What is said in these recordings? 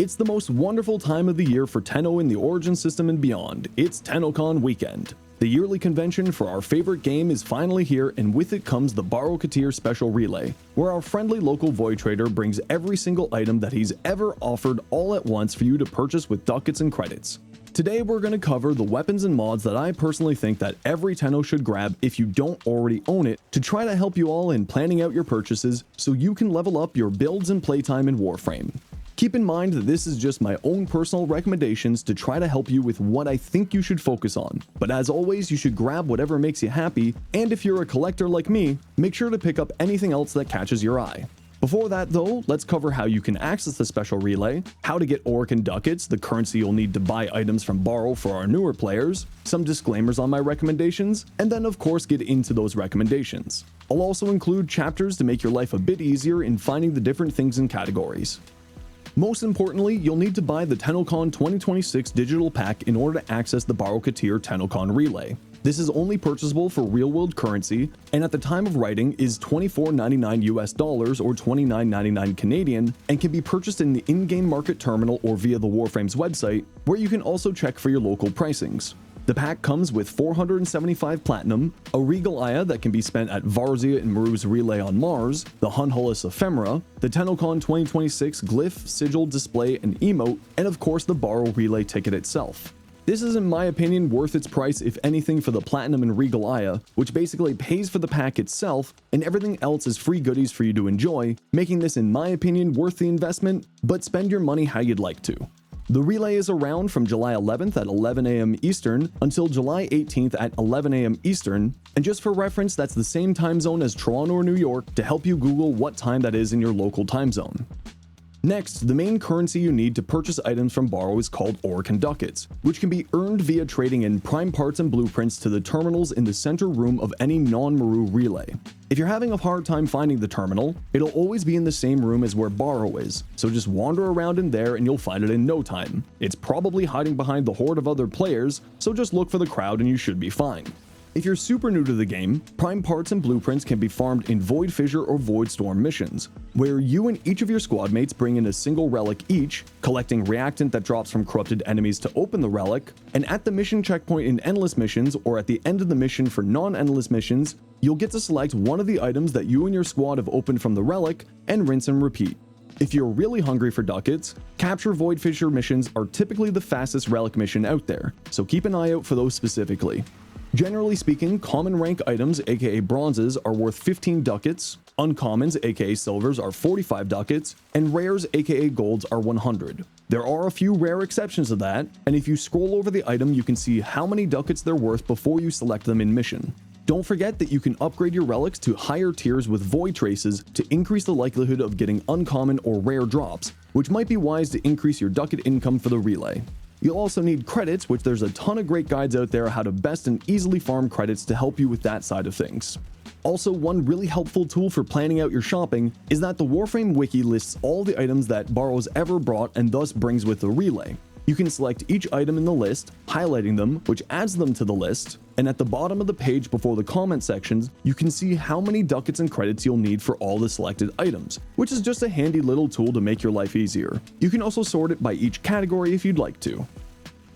It's the most wonderful time of the year for Tenno in the Origin system and beyond. It's TennoCon weekend. The yearly convention for our favorite game is finally here, and with it comes the Baro Ki'teer Special Relay, where our friendly local void trader brings every single item that he's ever offered all at once for you to purchase with ducats and credits. Today we're going to cover the weapons and mods that I personally think that every Tenno should grab if you don't already own it, to try to help you all in planning out your purchases so you can level up your builds and playtime in Warframe. Keep in mind that this is just my own personal recommendations to try to help you with what I think you should focus on, but as always you should grab whatever makes you happy, and if you're a collector like me, make sure to pick up anything else that catches your eye. Before that though, let's cover how you can access the special relay, how to get Orokin Ducats, the currency you'll need to buy items from Baro for our newer players, some disclaimers on my recommendations, and then of course get into those recommendations. I'll also include chapters to make your life a bit easier in finding the different things and categories. Most importantly, you'll need to buy the TennoCon 2026 digital pack in order to access the Baro Ki'teer TennoCon Relay. This is only purchasable for real-world currency, and at the time of writing is $24.99 US dollars or $29.99 Canadian, and can be purchased in the in-game market terminal or via the Warframe's website, where you can also check for your local pricings. The pack comes with 475 platinum, a regal Aya that can be spent at Varzia and Maru's Relay on Mars, the Hunhullus Ephemera, the TennoCon 2026 glyph, sigil, display, and emote, and of course the Baro Relay ticket itself. This is in my opinion worth its price, if anything, for the platinum and regal Aya, which basically pays for the pack itself, and everything else is free goodies for you to enjoy, making this in my opinion worth the investment, but spend your money how you'd like to. The relay is around from July 11th at 11 AM Eastern until July 18th at 11 AM Eastern, and just for reference that's the same time zone as Toronto or New York to help you Google what time that is in your local time zone. Next, the main currency you need to purchase items from Baro is called Orokin Ducats, which can be earned via trading in prime parts and blueprints to the terminals in the center room of any non-Maru relay. If you're having a hard time finding the terminal, it'll always be in the same room as where Baro is, so just wander around in there and you'll find it in no time. It's probably hiding behind the horde of other players, so just look for the crowd and you should be fine. If you're super new to the game, prime parts and blueprints can be farmed in Void Fissure or Void Storm missions, where you and each of your squad mates bring in a single relic each, collecting reactant that drops from corrupted enemies to open the relic, and at the mission checkpoint in Endless missions or at the end of the mission for non-Endless missions, you'll get to select one of the items that you and your squad have opened from the relic and rinse and repeat. If you're really hungry for ducats, Capture Void Fissure missions are typically the fastest relic mission out there, so keep an eye out for those specifically. Generally speaking, common rank items aka bronzes are worth 15 ducats, uncommons aka silvers are 45 ducats, and rares aka golds are 100. There are a few rare exceptions to that, and if you scroll over the item you can see how many ducats they're worth before you select them in mission. Don't forget that you can upgrade your relics to higher tiers with void traces to increase the likelihood of getting uncommon or rare drops, which might be wise to increase your ducat income for the relay. You'll also need credits, which there's a ton of great guides out there how to best and easily farm credits to help you with that side of things. Also, one really helpful tool for planning out your shopping is that the Warframe wiki lists all the items that Baro's ever brought and thus brings with the relay. You can select each item in the list, highlighting them, which adds them to the list, and at the bottom of the page before the comment sections, you can see how many ducats and credits you'll need for all the selected items, which is just a handy little tool to make your life easier. You can also sort it by each category if you'd like to.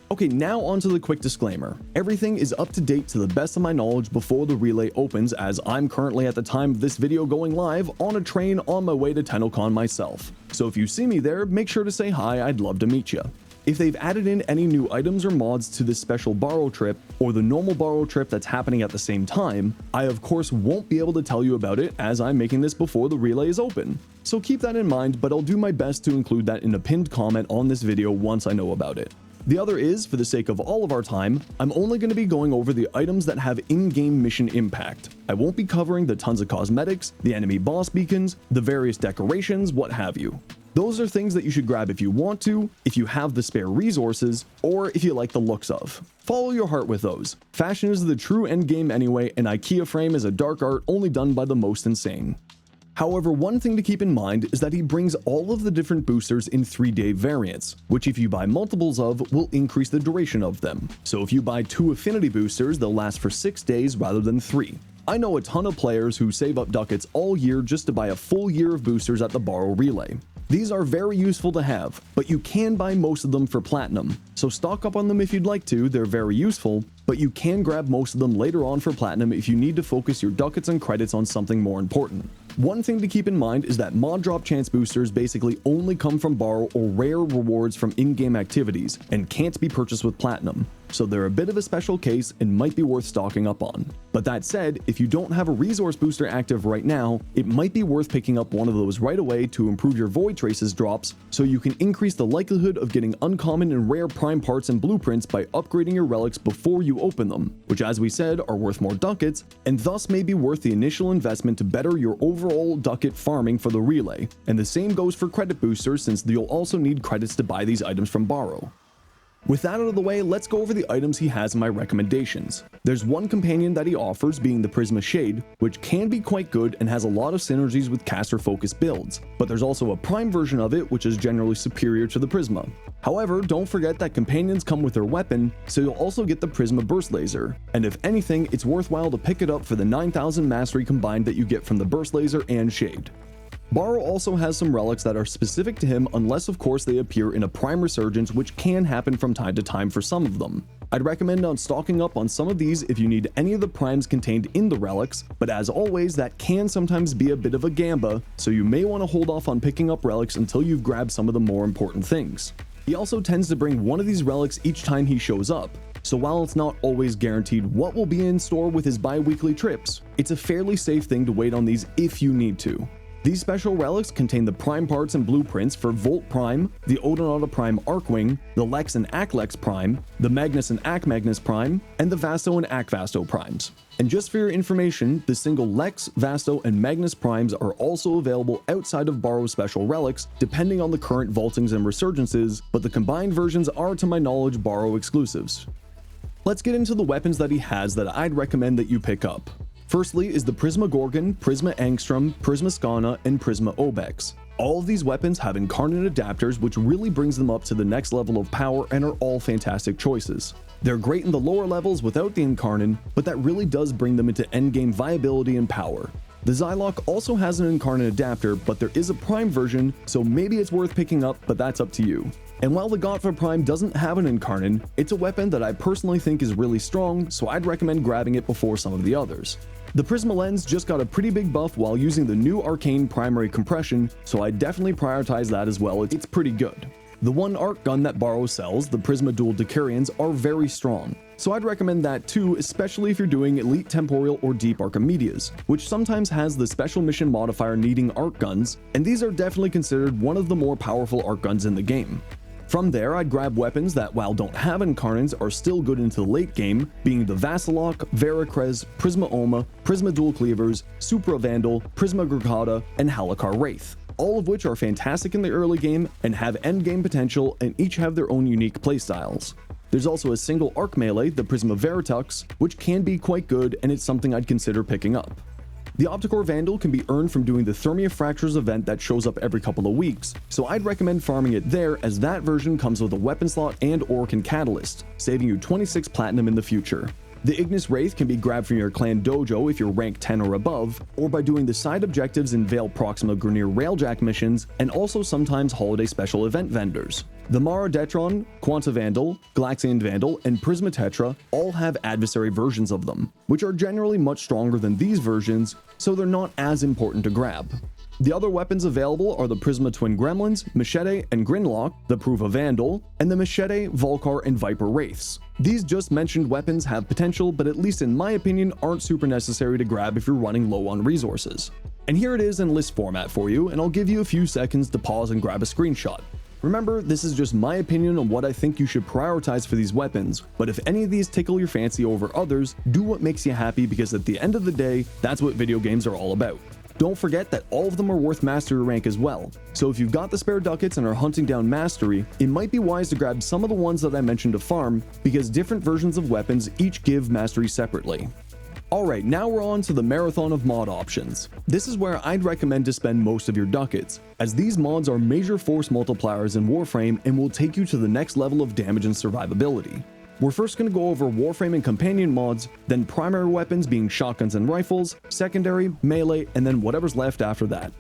Okay, now onto the quick disclaimer. Everything is up to date to the best of my knowledge before the relay opens, as I'm currently at the time of this video going live on a train on my way to TennoCon myself. So if you see me there, make sure to say hi, I'd love to meet you. If they've added in any new items or mods to this special Baro trip, or the normal Baro trip that's happening at the same time, I of course won't be able to tell you about it as I'm making this before the relay is open. So keep that in mind, but I'll do my best to include that in a pinned comment on this video once I know about it. The other is, for the sake of all of our time, I'm only going to be going over the items that have in-game mission impact. I won't be covering the tons of cosmetics, the enemy boss beacons, the various decorations, what have you. Those are things that you should grab if you want to, if you have the spare resources, or if you like the looks of. Follow your heart with those. Fashion is the true endgame anyway, and IKEA frame is a dark art only done by the most insane. However, one thing to keep in mind is that he brings all of the different boosters in 3-day variants, which if you buy multiples of, will increase the duration of them. So if you buy 2 affinity boosters, they'll last for 6 days rather than 3. I know a ton of players who save up ducats all year just to buy a full year of boosters at the Baro Relay. These are very useful to have, but you can buy most of them for platinum, so stock up on them if you'd like to. They're very useful, but you can grab most of them later on for platinum if you need to focus your ducats and credits on something more important. One thing to keep in mind is that mod drop chance boosters basically only come from Baro or rare rewards from in-game activities and can't be purchased with platinum, so they're a bit of a special case and might be worth stocking up on. But that said, if you don't have a resource booster active right now, it might be worth picking up one of those right away to improve your void traces drops, so you can increase the likelihood of getting uncommon and rare prime parts and blueprints by upgrading your relics before you open them, which, as we said, are worth more ducats and thus may be worth the initial investment to better your overall ducat farming for the relay. And the same goes for credit boosters, since you'll also need credits to buy these items from Baro. With that out of the way, let's go over the items he has in my recommendations. There's one companion that he offers, being the Prisma Shade, which can be quite good and has a lot of synergies with caster focused builds, but there's also a prime version of it which is generally superior to the Prisma. However, don't forget that companions come with their weapon, so you'll also get the Prisma Burst Laser, and if anything, it's worthwhile to pick it up for the 9000 mastery combined that you get from the Burst Laser and Shade. Baro also has some relics that are specific to him, unless of course they appear in a prime resurgence, which can happen from time to time for some of them. I'd recommend on stocking up on some of these if you need any of the primes contained in the relics, but as always that can sometimes be a bit of a gamba, so you may want to hold off on picking up relics until you've grabbed some of the more important things. He also tends to bring one of these relics each time he shows up, so while it's not always guaranteed what will be in store with his bi-weekly trips, it's a fairly safe thing to wait on these if you need to. These special relics contain the prime parts and blueprints for Volt Prime, the Odinata Prime Archwing, the Lex and Aklex Prime, the Magnus and Magnus Prime, and the Vasto and Vasto Primes. And just for your information, the single Lex, Vasto, and Magnus Primes are also available outside of Baro's special relics, depending on the current vaultings and resurgences, but the combined versions are, to my knowledge, Baro exclusives. Let's get into the weapons that he has that I'd recommend that you pick up. Firstly is the Prisma Gorgon, Prisma Angstrom, Prisma Skana, and Prisma Obex. All of these weapons have incarnate adapters, which really brings them up to the next level of power and are all fantastic choices. They're great in the lower levels without the incarnate, but that really does bring them into endgame viability and power. The Zylok also has an incarnate adapter, but there is a prime version, so maybe it's worth picking up, but that's up to you. And while the Gotva Prime doesn't have an incarnate, it's a weapon that I personally think is really strong, so I'd recommend grabbing it before some of the others. The Prisma Lens just got a pretty big buff while using the new Arcane Primary Compression, so I definitely prioritize that as well. It's pretty good. The one Archgun that Baro sells, the Prisma Dual Decurions, are very strong, so I'd recommend that too, especially if you're doing Elite Temporal or Deep Archimedias, which sometimes has the special mission modifier needing Archguns, and these are definitely considered one of the more powerful Archguns in the game. From there, I'd grab weapons that, while don't have incarnates, are still good into the late game, being the Vasilok, Veracrez, Prisma Oma, Prisma Dual Cleavers, Supra Vandal, Prisma Grigada, and Halakar Wraith, all of which are fantastic in the early game and have endgame potential, and each have their own unique playstyles. There's also a single arc melee, the Prisma Veritux, which can be quite good, and it's something I'd consider picking up. The Opticore Vandal can be earned from doing the Thermia Fractures event that shows up every couple of weeks, so I'd recommend farming it there, as that version comes with a weapon slot and Orokin Catalyst, saving you 26 platinum in the future. The Ignis Wraith can be grabbed from your clan dojo if you're rank 10 or above, or by doing the side objectives in Vale Proxima Grineer Railjack missions, and also sometimes holiday special event vendors. The Mara Detron, Quanta Vandal, Galaxian Vandal, and Prisma Tetra all have adversary versions of them, which are generally much stronger than these versions, so they're not as important to grab. The other weapons available are the Prisma Twin Gremlins, Machete, and Grinlock, the Pruva Vandal, and the Machete, Volcar, and Viper Wraiths. These just mentioned weapons have potential, but at least in my opinion aren't super necessary to grab if you're running low on resources. And here it is in list format for you, and I'll give you a few seconds to pause and grab a screenshot. Remember, this is just my opinion on what I think you should prioritize for these weapons, but if any of these tickle your fancy over others, do what makes you happy, because at the end of the day, that's what video games are all about. Don't forget that all of them are worth mastery rank as well, so if you've got the spare ducats and are hunting down mastery, it might be wise to grab some of the ones that I mentioned to farm, because different versions of weapons each give mastery separately. Alright, now we're on to the marathon of mod options. This is where I'd recommend to spend most of your ducats, as these mods are major force multipliers in Warframe and will take you to the next level of damage and survivability. We're first going to go over Warframe and companion mods, then primary weapons being shotguns and rifles, secondary, melee, and then whatever's left after that.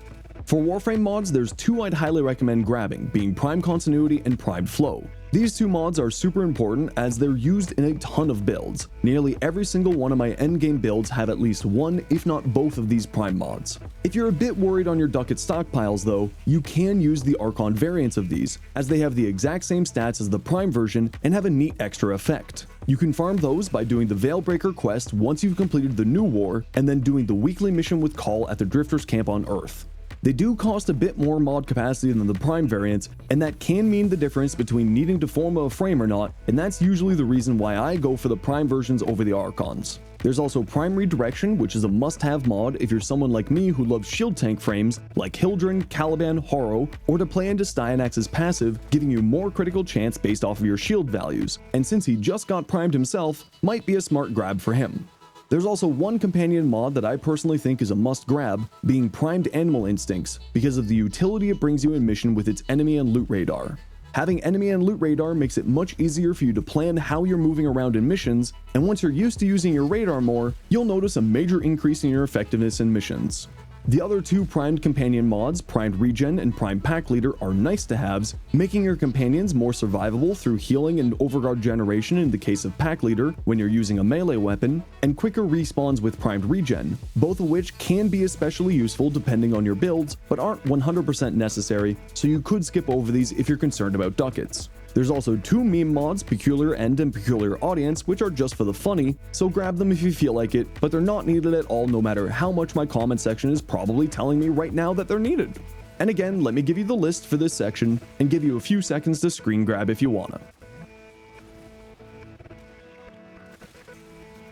For Warframe mods, there's two I'd highly recommend grabbing, being Prime Continuity and Primed Flow. These two mods are super important as they're used in a ton of builds. Nearly every single one of my endgame builds have at least one, if not both of these Prime mods. If you're a bit worried on your Ducat stockpiles though, you can use the Archon variants of these, as they have the exact same stats as the Prime version and have a neat extra effect. You can farm those by doing the Veilbreaker quest once you've completed the new war, and then doing the weekly mission with Call at the Drifters camp on Earth. They do cost a bit more mod capacity than the Prime variants, and that can mean the difference between needing to form a frame or not, and that's usually the reason why I go for the Prime versions over the Archons. There's also Prime Redirection, which is a must-have mod if you're someone like me who loves shield tank frames like Hildren, Caliban, Horo, or to play into Styanax's passive, giving you more critical chance based off of your shield values, and since he just got primed himself, might be a smart grab for him. There's also one companion mod that I personally think is a must grab, being Primed Animal Instincts, because of the utility it brings you in mission with its enemy and loot radar. Having enemy and loot radar makes it much easier for you to plan how you're moving around in missions, and once you're used to using your radar more, you'll notice a major increase in your effectiveness in missions. The other two primed companion mods, Primed Regen and Primed Pack Leader, are nice to haves, making your companions more survivable through healing and overguard generation in the case of Pack Leader when you're using a melee weapon, and quicker respawns with Primed Regen, both of which can be especially useful depending on your builds, but aren't 100% necessary, so you could skip over these if you're concerned about ducats. There's also two meme mods, Peculiar End and Peculiar Audience, which are just for the funny, so grab them if you feel like it, but they're not needed at all no matter how much my comment section is probably telling me right now that they're needed. And again, let me give you the list for this section and give you a few seconds to screen grab if you wanna.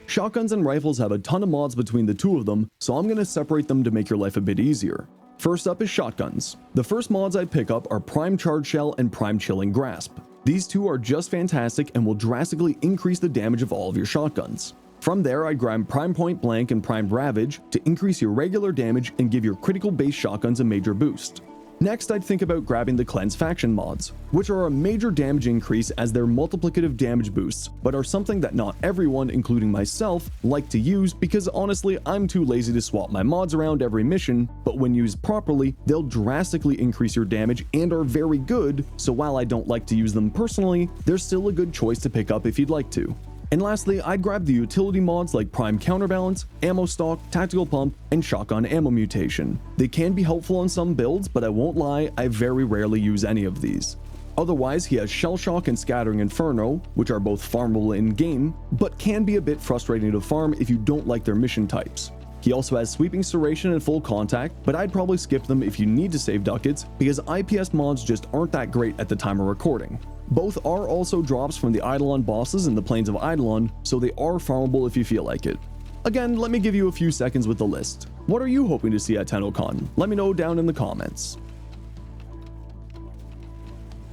Shotguns and rifles have a ton of mods between the two of them, so I'm gonna separate them to make your life a bit easier. First up is shotguns. The first mods I'd pick up are Prime Charge Shell and Prime Chilling Grasp. These two are just fantastic and will drastically increase the damage of all of your shotguns. From there, I'd grab Prime Point Blank and Prime Ravage to increase your regular damage and give your critical base shotguns a major boost. Next, I'd think about grabbing the Cleanse Faction mods, which are a major damage increase as they're multiplicative damage boosts, but are something that not everyone, including myself, like to use because honestly, I'm too lazy to swap my mods around every mission, but when used properly, they'll drastically increase your damage and are very good, so while I don't like to use them personally, they're still a good choice to pick up if you'd like to. And lastly, I'd grab the utility mods like Prime Counterbalance, Ammo Stock, Tactical Pump, and Shotgun Ammo Mutation. They can be helpful on some builds, but I won't lie, I very rarely use any of these. Otherwise, he has Shell Shock and Scattering Inferno, which are both farmable in-game, but can be a bit frustrating to farm if you don't like their mission types. He also has Sweeping Serration and Full Contact, but I'd probably skip them if you need to save ducats, because IPS mods just aren't that great at the time of recording. Both are also drops from the Eidolon bosses in the Plains of Eidolon, so they are farmable if you feel like it. Again, let me give you a few seconds with the list. What are you hoping to see at TennoCon? Let me know down in the comments.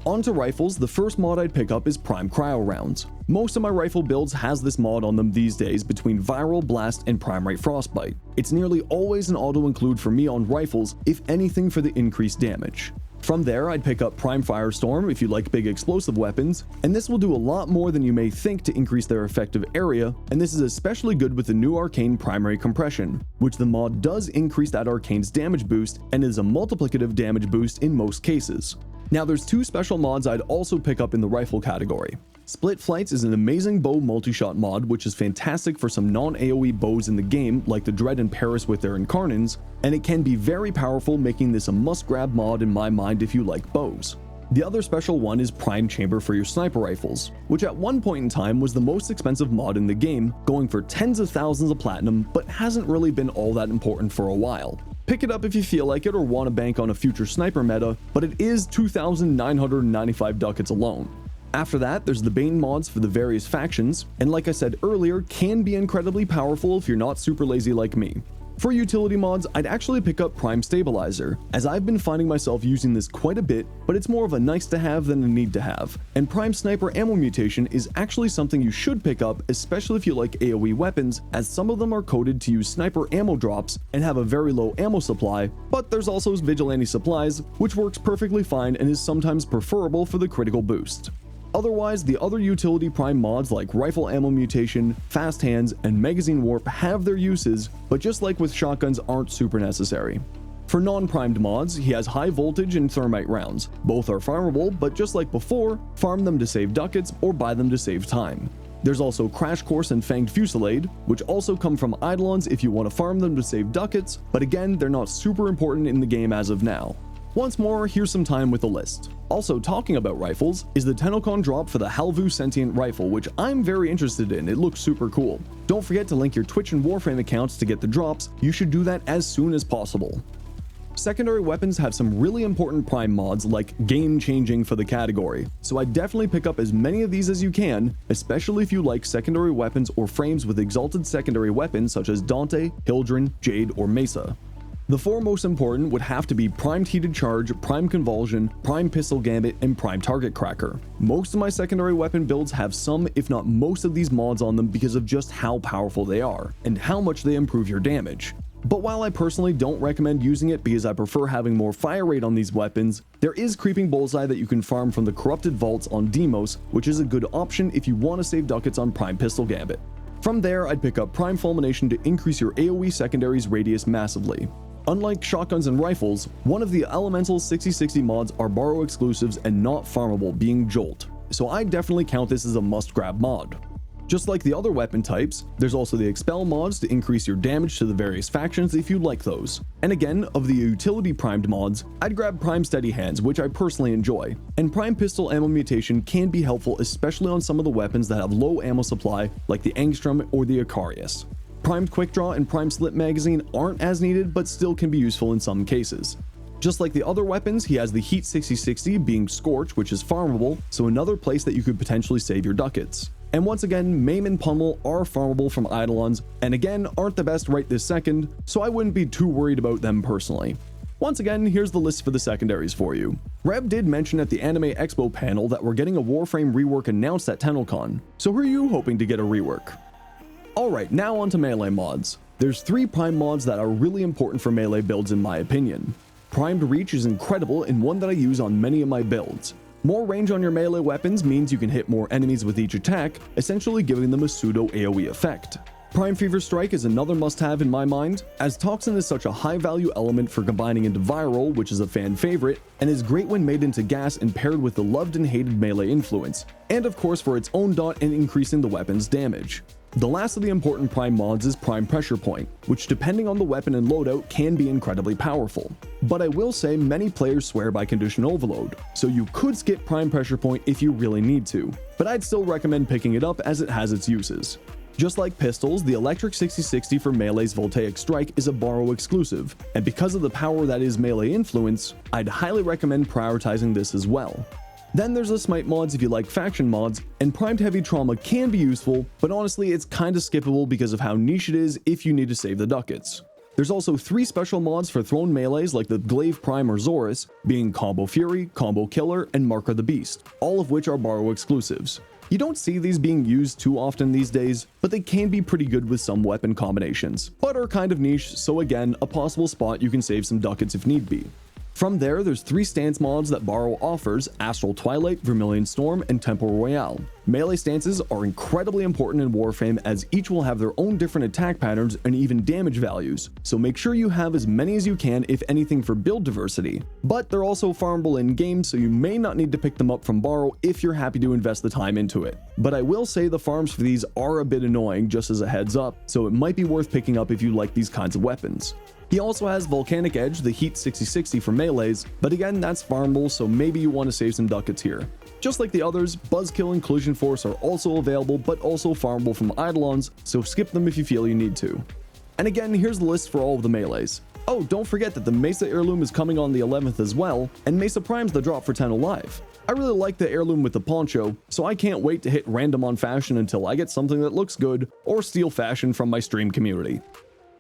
On to rifles, the first mod I'd pick up is Prime Cryo Rounds. Most of my rifle builds has this mod on them these days between Viral, Blast, and Prime Rate Frostbite. It's nearly always an auto-include for me on rifles, if anything for the increased damage. From there, I'd pick up Prime Firestorm if you like big explosive weapons, and this will do a lot more than you may think to increase their effective area, and this is especially good with the new Arcane Primary Compression, which the mod does increase that Arcane's damage boost and is a multiplicative damage boost in most cases. Now there's two special mods I'd also pick up in the rifle category. Split Flights is an amazing bow multi-shot mod which is fantastic for some non-AoE bows in the game like the Dread and Paris with their Incarnins, and it can be very powerful, making this a must-grab mod in my mind if you like bows. The other special one is Prime Chamber for your sniper rifles, which at one point in time was the most expensive mod in the game, going for tens of thousands of platinum, but hasn't really been all that important for a while. Pick it up if you feel like it or want to bank on a future sniper meta, but it is 2,995 ducats alone. After that, there's the Bane mods for the various factions, and like I said earlier, can be incredibly powerful if you're not super lazy like me. For utility mods, I'd actually pick up Prime Stabilizer, as I've been finding myself using this quite a bit, but it's more of a nice to have than a need to have. And Prime Sniper Ammo Mutation is actually something you should pick up, especially if you like AoE weapons, as some of them are coded to use sniper ammo drops and have a very low ammo supply, but there's also Vigilante Supplies, which works perfectly fine and is sometimes preferable for the critical boost. Otherwise, the other utility prime mods like Rifle Ammo Mutation, Fast Hands, and Magazine Warp have their uses, but just like with shotguns, aren't super necessary. For non-primed mods, he has high voltage and thermite rounds. Both are farmable, but just like before, farm them to save ducats or buy them to save time. There's also Crash Course and Fanged Fusillade, which also come from Eidolons if you want to farm them to save ducats, but again, they're not super important in the game as of now. Once more, here's some time with the list. Also talking about rifles is the TennoCon drop for the Halvu Sentient Rifle, which I'm very interested in. It looks super cool. Don't forget to link your Twitch and Warframe accounts to get the drops. You should do that as soon as possible. Secondary weapons have some really important prime mods like game-changing for the category, so I definitely pick up as many of these as you can, especially if you like secondary weapons or frames with exalted secondary weapons such as Dante, Hildren, Jade, or Mesa. The four most important would have to be Primed Heated Charge, Prime Convulsion, Prime Pistol Gambit, and Prime Target Cracker. Most of my secondary weapon builds have some, if not most of these mods on them because of just how powerful they are, and how much they improve your damage. But while I personally don't recommend using it because I prefer having more fire rate on these weapons, there is Creeping Bullseye that you can farm from the Corrupted Vaults on Deimos, which is a good option if you want to save ducats on Prime Pistol Gambit. From there, I'd pick up Prime Fulmination to increase your AoE secondaries radius massively. Unlike shotguns and rifles, one of the Elemental 6060 mods are Baro exclusives and not farmable, being Jolt, so I definitely count this as a must-grab mod. Just like the other weapon types, there's also the Expel mods to increase your damage to the various factions if you like those. And again, of the utility primed mods, I'd grab Prime Steady Hands, which I personally enjoy. And Prime Pistol Ammo Mutation can be helpful, especially on some of the weapons that have low ammo supply, like the Angstrom or the Icarius. Primed Quick Draw and Prime Slip Magazine aren't as needed, but still can be useful in some cases. Just like the other weapons, he has the Heat 6060 being Scorch, which is farmable, so another place that you could potentially save your ducats. And once again, Maim and Pummel are farmable from Eidolons, and again, aren't the best right this second, so I wouldn't be too worried about them personally. Once again, here's the list for the secondaries for you. Reb did mention at the Anime Expo panel that we're getting a Warframe rework announced at TennoCon, so who are you hoping to get a rework? Alright, now on to melee mods. There's 3 prime mods that are really important for melee builds in my opinion. Primed Reach is incredible and one that I use on many of my builds. More range on your melee weapons means you can hit more enemies with each attack, essentially giving them a pseudo AoE effect. Prime Fever Strike is another must-have in my mind, as Toxin is such a high-value element for combining into Viral, which is a fan favorite, and is great when made into gas and paired with the loved and hated melee influence, and of course for its own dot and increasing the weapon's damage. The last of the important prime mods is Prime Pressure Point, which depending on the weapon and loadout can be incredibly powerful. But I will say many players swear by Condition Overload, so you could skip Prime Pressure Point if you really need to, but I'd still recommend picking it up as it has its uses. Just like pistols, the Electric 6060 for Melee's Voltaic Strike is a Baro exclusive, and because of the power that is melee influence, I'd highly recommend prioritizing this as well. Then there's the Smite mods if you like faction mods, and Primed Heavy Trauma can be useful, but honestly it's kinda skippable because of how niche it is if you need to save the ducats. There's also 3 special mods for thrown melees like the Glaive Prime or Zorus, being Combo Fury, Combo Killer, and Mark of the Beast, all of which are Baro exclusives. You don't see these being used too often these days, but they can be pretty good with some weapon combinations, but are kind of niche, so again, a possible spot you can save some ducats if need be. From there, there's 3 stance mods that Baro offers: Astral Twilight, Vermilion Storm, and Temple Royale. Melee stances are incredibly important in Warframe as each will have their own different attack patterns and even damage values, so make sure you have as many as you can if anything for build diversity. But they're also farmable in game, so you may not need to pick them up from Baro if you're happy to invest the time into it. But I will say the farms for these are a bit annoying, just as a heads up, so it might be worth picking up if you like these kinds of weapons. He also has Volcanic Edge, the Heat 6060 for melees, but again that's farmable, so maybe you want to save some ducats here. Just like the others, Buzzkill and Collision Force are also available but also farmable from Eidolons, so skip them if you feel you need to. And again, here's the list for all of the melees. Oh, don't forget that the Mesa Heirloom is coming on the 11th as well, and Mesa Prime's the drop for 10 Alive. I really like the heirloom with the poncho, so I can't wait to hit random on fashion until I get something that looks good, or steal fashion from my stream community.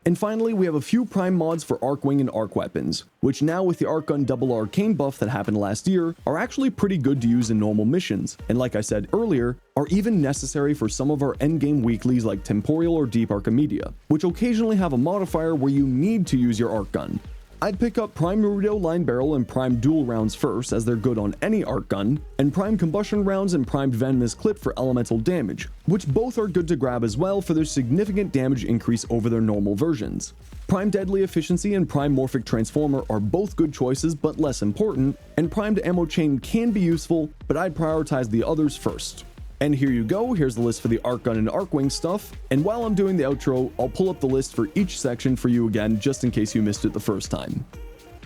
And finally, we have a few prime mods for Archwing and Arc weapons, which now with the Archgun double arcane buff that happened last year, are actually pretty good to use in normal missions, and like I said earlier, are even necessary for some of our endgame weeklies like Temporal or Deep Archimedia, which occasionally have a modifier where you need to use your Archgun. I'd pick up Prime Rudo Line Barrel and Prime Dual rounds first, as they're good on any arc gun, and Prime Combustion rounds and Primed Venomous Clip for elemental damage, which both are good to grab as well for their significant damage increase over their normal versions. Prime Deadly Efficiency and Prime Morphic Transformer are both good choices but less important, and Primed Ammo Chain can be useful, but I'd prioritize the others first. And here you go, here's the list for the Archgun and Archwing stuff, and while I'm doing the outro, I'll pull up the list for each section for you again just in case you missed it the first time.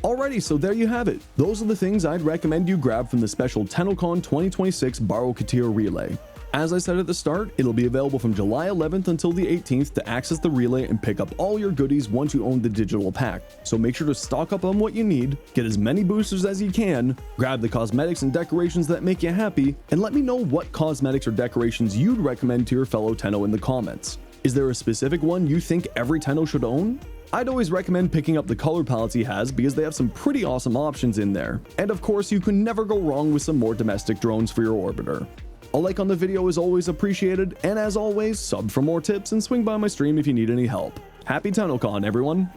Alrighty, so there you have it. Those are the things I'd recommend you grab from the special TennoCon 2026 Baro Ki'teer Relay. As I said at the start, it'll be available from July 11th until the 18th to access the relay and pick up all your goodies once you own the digital pack. So make sure to stock up on what you need, get as many boosters as you can, grab the cosmetics and decorations that make you happy, and let me know what cosmetics or decorations you'd recommend to your fellow Tenno in the comments. Is there a specific one you think every Tenno should own? I'd always recommend picking up the color palettes he has because they have some pretty awesome options in there. And of course, you can never go wrong with some more domestic drones for your orbiter. A like on the video is always appreciated, and as always, sub for more tips and swing by my stream if you need any help. Happy TennoCon, everyone!